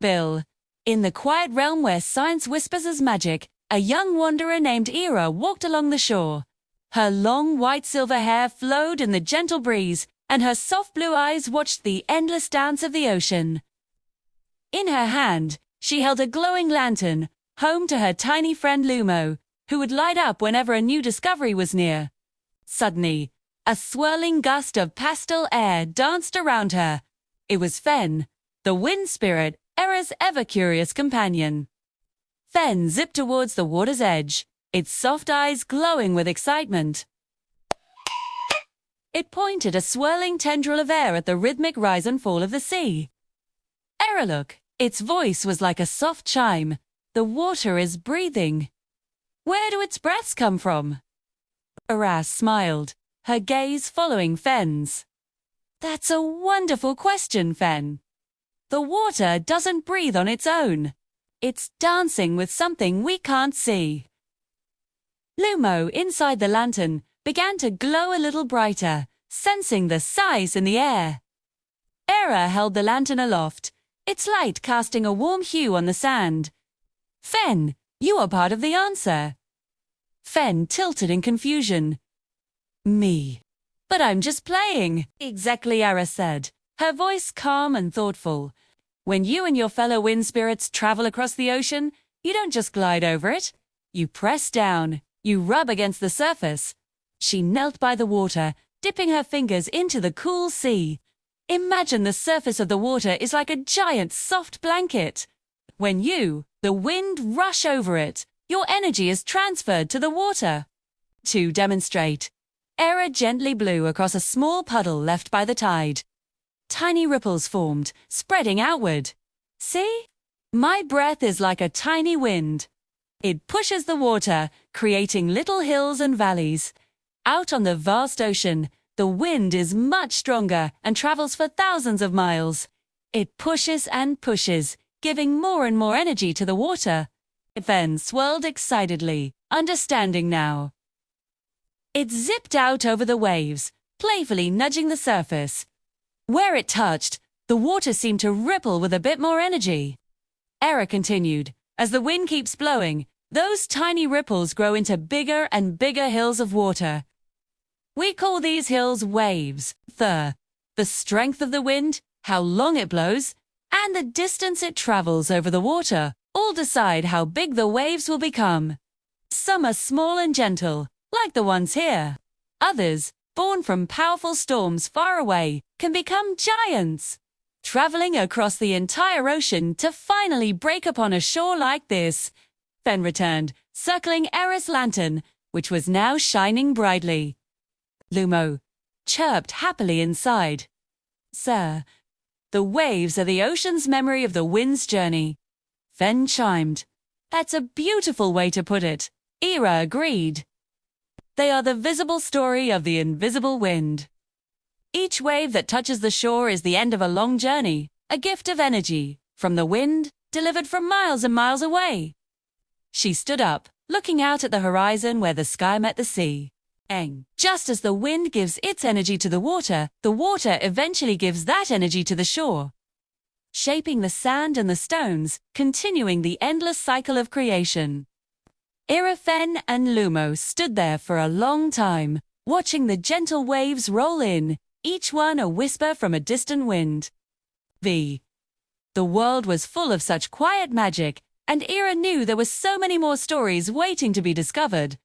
Bill. In the quiet realm where science whispers as magic, a young wanderer named Aira walked along the shore. Her long white silver hair flowed in the gentle breeze, and her soft blue eyes watched the endless dance of the ocean. In her hand, she held a glowing lantern, home to her tiny friend Lumo, who would light up whenever a new discovery was near. Suddenly, a swirling gust of pastel air danced around her. It was Fen, the wind spirit, Aira's ever-curious companion. Fen zipped towards the water's edge, its soft eyes glowing with excitement. It pointed a swirling tendril of air at the rhythmic rise and fall of the sea. Aira, look! Its voice was like a soft chime. The water is breathing. Where do its breaths come from? Aira smiled, her gaze following Fen's. That's a wonderful question, Fen. The water doesn't breathe on its own. It's dancing with something we can't see. Lumo, inside the lantern, began to glow a little brighter, sensing the size in the air. Aira held the lantern aloft, its light casting a warm hue on the sand. Fen, you are part of the answer. Fen tilted in confusion. Me. But I'm just playing, exactly, Aira said, her voice calm and thoughtful. When you and your fellow wind spirits travel across the ocean, you don't just glide over it. You press down, you rub against the surface. She knelt by the water, dipping her fingers into the cool sea. Imagine the surface of the water is like a giant soft blanket. When you, the wind, rush over it, your energy is transferred to the water. To demonstrate, Aira gently blew across a small puddle left by the tide. Tiny ripples formed, spreading outward. See? My breath is like a tiny wind. It pushes the water, creating little hills and valleys. Out on the vast ocean, the wind is much stronger and travels for thousands of miles. It pushes and pushes, giving more and more energy to the water. Fen swirled excitedly, understanding now. It zipped out over the waves, playfully nudging the surface. Where it touched, the water seemed to ripple with a bit more energy. Aira continued, as the wind keeps blowing, those tiny ripples grow into bigger and bigger hills of water. We call these hills waves. The strength of the wind, how long it blows, and the distance it travels over the water all decide how big the waves will become. Some are small and gentle, like the ones here. Others, born from powerful storms far away, can become giants, traveling across the entire ocean to finally break upon a shore like this. Fen returned, circling Aira's lantern, which was now shining brightly. Lumo chirped happily inside. Sir, the waves are the ocean's memory of the wind's journey. Fen chimed. That's a beautiful way to put it. Aira agreed. They are the visible story of the invisible wind. Each wave that touches the shore is the end of a long journey, a gift of energy, from the wind, delivered from miles and miles away. She stood up, looking out at the horizon where the sky met the sea. Just as the wind gives its energy to the water eventually gives that energy to the shore, shaping the sand and the stones, continuing the endless cycle of creation. Aira, Fen, and Lumo stood there for a long time, watching the gentle waves roll in, each one a whisper from a distant wind. The world was full of such quiet magic, and Aira knew there were so many more stories waiting to be discovered.